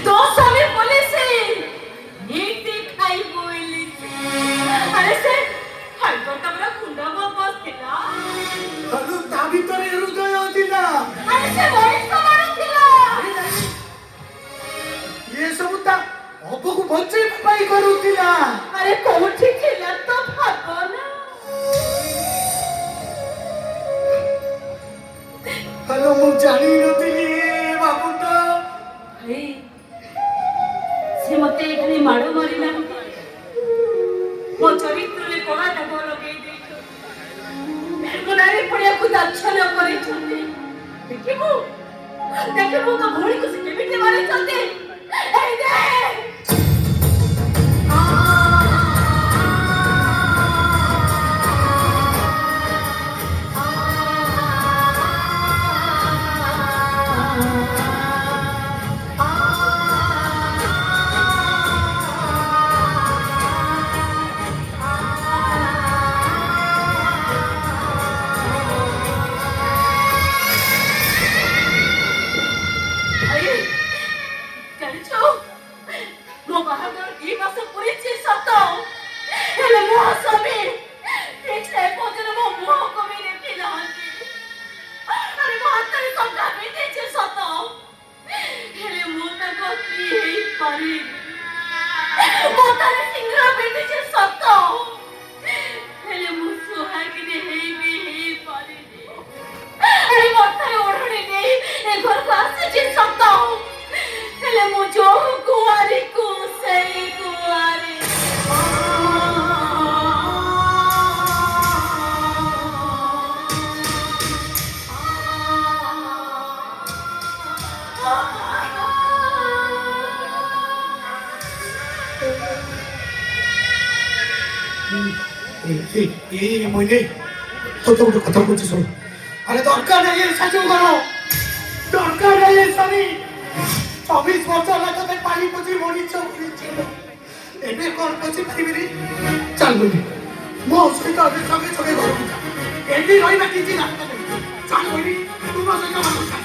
तो स्वामी बोलेছে नीति खाई बोलेছে अरे से हाय तो तबरा कुंडा बस थिला अनु ता ভিতরে হৃদয় দিলা अरे से वयस्क मानु थिला ये सब ता অপকু বঞ্চে পাই করুতিলা अरे कोठी थिला तो भागो ना हेलो मु जानी नथिली बाबूटा अरे से मते खाली माडो मारी ना मो चरित्र रे कोना दाग लगे देछो मो नारी पड़िया को दर्शन करे छते देखिबो तो घोड़ी को से केमिते मारे छते ए दे এই মইনে কত বড় কথা বলছিস আরে দরকার নেই সাজু করো দরকার নেই সানি 24 বছর লাগাতে পানি পচি মরিছ মরিছিল এবে কোন পচি পারিবি চল বলি মো সহিত সঙ্গে সঙ্গে ঘরକୁ যা এটি রইবা কিছু না চল বলি তুই সঙ্গে